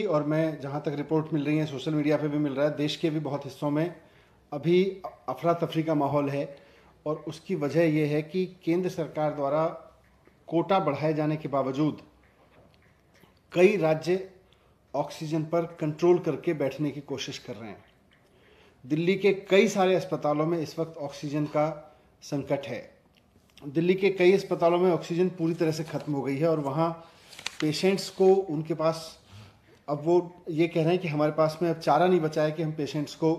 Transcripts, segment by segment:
और मैं जहाँ तक रिपोर्ट मिल रही है, सोशल मीडिया पे भी मिल रहा है, देश के भी बहुत हिस्सों में अभी अफरा तफरी का माहौल है। और उसकी वजह यह है कि केंद्र सरकार द्वारा कोटा बढ़ाए जाने के बावजूद कई राज्य ऑक्सीजन पर कंट्रोल करके बैठने की कोशिश कर रहे हैं। दिल्ली के कई सारे अस्पतालों में इस वक्त ऑक्सीजन का संकट है। दिल्ली के कई अस्पतालों में ऑक्सीजन पूरी तरह से ख़त्म हो गई है और वहाँ पेशेंट्स को उनके पास अब वो ये कह रहे हैं कि हमारे पास में अब चारा नहीं बचा है कि हम पेशेंट्स को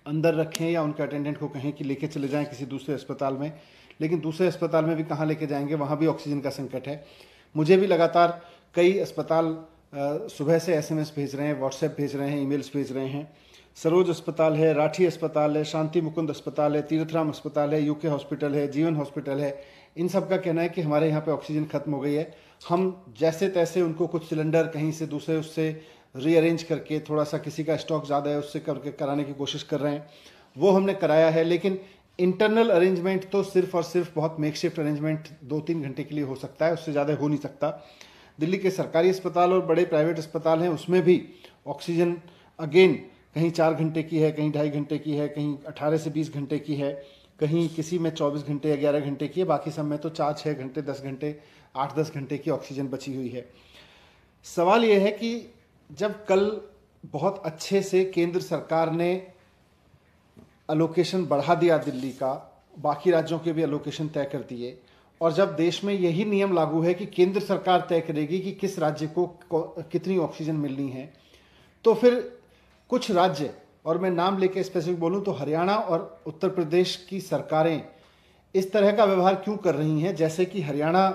अंदर रखें या उनके अटेंडेंट को कहें कि लेके चले जाएं किसी दूसरे अस्पताल में। लेकिन दूसरे अस्पताल में भी कहाँ लेके जाएंगे, वहाँ भी ऑक्सीजन का संकट है। मुझे भी लगातार कई अस्पताल सुबह से एसएमएस भेज रहे हैं, व्हाट्सएप भेज रहे हैं, ईमेल्स भेज रहे हैं। सरोज अस्पताल है, राठी अस्पताल है, शांति मुकुंद अस्पताल है, तीर्थराम अस्पताल है, यूके हॉस्पिटल है, जीवन हॉस्पिटल है। इन सब का कहना है कि हमारे यहाँ पे ऑक्सीजन खत्म हो गई है। हम जैसे तैसे उनको कुछ सिलेंडर कहीं से दूसरे उससे रीअरेंज करके, थोड़ा सा किसी का स्टॉक ज़्यादा है उससे करके कराने की कोशिश कर रहे हैं। वो हमने कराया है, लेकिन इंटरनल अरेंजमेंट तो सिर्फ और सिर्फ बहुत मेकशिफ्ट अरेंजमेंट 2-3 घंटे के लिए हो सकता है, उससे ज़्यादा हो नहीं सकता। दिल्ली के सरकारी अस्पताल और बड़े प्राइवेट अस्पताल हैं, उसमें भी ऑक्सीजन अगेन कहीं 4 घंटे की है, कहीं 2.5 घंटे की है, कहीं 18 से 20 घंटे की है, कहीं किसी में 24 घंटे या 11 घंटे की है, बाकी सब में तो 4-6 घंटे, 10 घंटे, 8-10 घंटे की ऑक्सीजन बची हुई है। सवाल यह है कि जब कल बहुत अच्छे से केंद्र सरकार ने अलोकेशन बढ़ा दिया दिल्ली का, बाकी राज्यों के भी अलोकेशन तय कर दिए, और जब देश में यही नियम लागू है कि केंद्र सरकार तय करेगी कि किस राज्य को कितनी ऑक्सीजन मिलनी है, तो फिर कुछ राज्य, और मैं नाम लेके स्पेसिफिक बोलूं तो हरियाणा और उत्तर प्रदेश की सरकारें इस तरह का व्यवहार क्यों कर रही हैं जैसे कि हरियाणा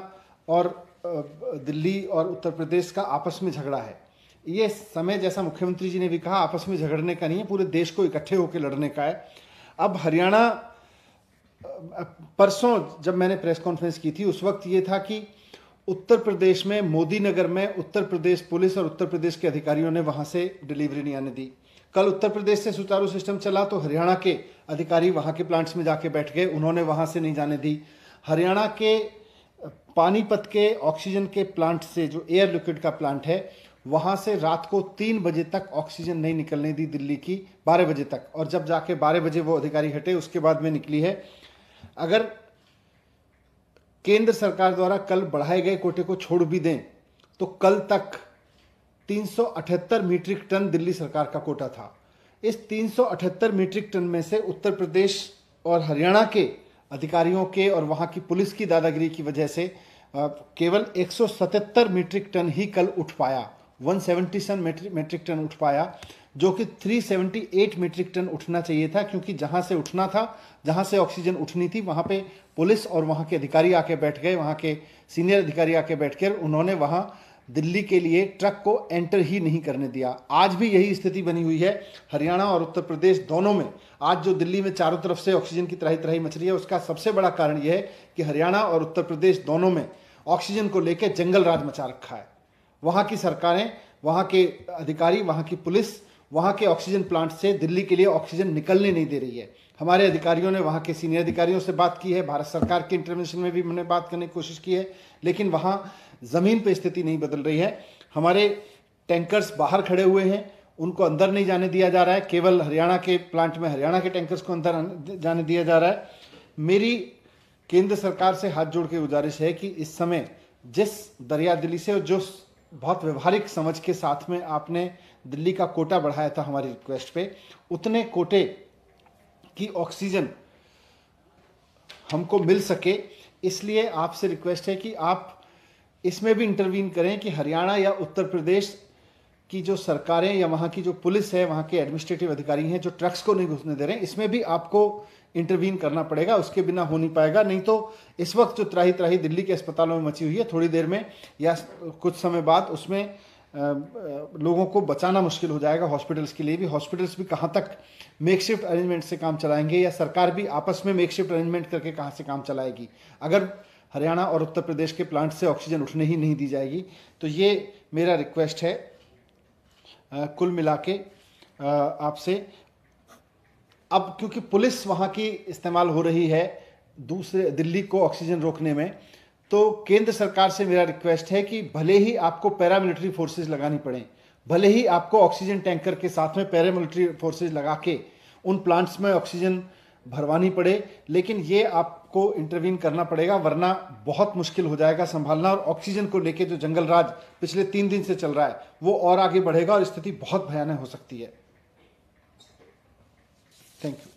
और दिल्ली और उत्तर प्रदेश का आपस में झगड़ा है। ये समय, जैसा मुख्यमंत्री जी ने भी कहा, आपस में झगड़ने का नहीं है, पूरे देश को इकट्ठे होकर लड़ने का है। अब हरियाणा, परसों जब मैंने प्रेस कॉन्फ्रेंस की थी उस वक्त ये था कि उत्तर प्रदेश में मोदी नगर में उत्तर प्रदेश पुलिस और उत्तर प्रदेश के अधिकारियों ने वहां से डिलीवरी नहीं आने दी। कल उत्तर प्रदेश से सुचारू सिस्टम चला तो हरियाणा के अधिकारी वहां के प्लांट्स में जाके बैठ गए, उन्होंने वहां से नहीं जाने दी। हरियाणा के पानीपत के ऑक्सीजन के प्लांट से, जो एयर लिक्विड का प्लांट है, वहां से रात को 3 बजे तक ऑक्सीजन नहीं निकलने दी दिल्ली की, 12 बजे तक, और जब जाके 12 बजे वो अधिकारी हटे उसके बाद में निकली है। अगर केंद्र सरकार द्वारा कल बढ़ाए गए कोटे को छोड़ भी दें तो कल तक 378 मीट्रिक टन दिल्ली सरकार का कोटा था। इस 378 मीट्रिक टन में से उत्तर प्रदेश और हरियाणा के अधिकारियों के और वहां की पुलिस की दादागिरी की वजह से केवल 177 मीट्रिक टन ही कल उठ पाया, 177 मीट्रिक टन उठ पाया, जो कि 378 मीट्रिक टन उठना चाहिए था, क्योंकि जहां से उठना था, जहां से ऑक्सीजन उठनी थी, वहां पे पुलिस और वहां के अधिकारी आके बैठ गए, वहां के सीनियर अधिकारी आके बैठ गए, उन्होंने वहां दिल्ली के लिए ट्रक को एंटर ही नहीं करने दिया। आज भी यही स्थिति बनी हुई है हरियाणा और उत्तर प्रदेश दोनों में। आज जो दिल्ली में चारों तरफ से ऑक्सीजन की त्राही त्राही मच रही है, उसका सबसे बड़ा कारण यह है कि हरियाणा और उत्तर प्रदेश दोनों में ऑक्सीजन को लेकर जंगल राज मचा रखा है। वहां की सरकारें, वहां के अधिकारी, वहां की पुलिस वहां के ऑक्सीजन प्लांट से दिल्ली के लिए ऑक्सीजन निकलने नहीं दे रही है। हमारे अधिकारियों ने वहां के सीनियर अधिकारियों से बात की है, भारत सरकार के इंटरवेंशन में भी हमने बात करने की कोशिश की है, लेकिन वहां जमीन पे स्थिति नहीं बदल रही है। हमारे टैंकर्स बाहर खड़े हुए हैं, उनको अंदर नहीं जाने दिया जा रहा है, केवल हरियाणा के प्लांट में हरियाणा के टैंकर्स को अंदर जाने दिया जा रहा है। मेरी केंद्र सरकार से हाथ जोड़ के गुजारिश है कि इस समय जिस दरिया दिली से और जो बहुत व्यवहारिक समझ के साथ में आपने दिल्ली का कोटा बढ़ाया था हमारी रिक्वेस्ट पे, उतने कोटे की ऑक्सीजन हमको मिल सके, इसलिए आपसे रिक्वेस्ट है कि आप इसमें भी इंटरवीन करें कि हरियाणा या उत्तर प्रदेश की जो सरकारें या वहाँ की जो पुलिस है, वहाँ के एडमिनिस्ट्रेटिव अधिकारी हैं जो ट्रक्स को नहीं घुसने दे रहे हैं, इसमें भी आपको इंटरवीन करना पड़ेगा, उसके बिना हो नहीं पाएगा। नहीं तो इस वक्त जो त्राही त्राही दिल्ली के अस्पतालों में मची हुई है, थोड़ी देर में या कुछ समय बाद उसमें लोगों को बचाना मुश्किल हो जाएगा। हॉस्पिटल्स के लिए भी, हॉस्पिटल्स भी कहाँ तक मेकशिफ्ट अरेंजमेंट से काम चलाएंगे, या सरकार भी आपस में मेकशिफ्ट अरेंजमेंट करके कहाँ से काम चलाएगी, अगर हरियाणा और उत्तर प्रदेश के प्लांट से ऑक्सीजन उठने ही नहीं दी जाएगी। तो ये मेरा रिक्वेस्ट है कुल मिला के आपसे। अब क्योंकि पुलिस वहाँ की इस्तेमाल हो रही है दूसरे दिल्ली को ऑक्सीजन रोकने में, तो केंद्र सरकार से मेरा रिक्वेस्ट है कि भले ही आपको पैरामिलिट्री फोर्सेस लगानी पड़े, भले ही आपको ऑक्सीजन टैंकर के साथ में पैरामिलिट्री फोर्सेज लगा के उन प्लांट्स में ऑक्सीजन भरवानी पड़े, लेकिन ये आपको इंटरवीन करना पड़ेगा, वरना बहुत मुश्किल हो जाएगा संभालना। और ऑक्सीजन को लेके जो जंगल राज पिछले 3 दिन से चल रहा है वो और आगे बढ़ेगा और स्थिति बहुत भयानक हो सकती है। Thank you.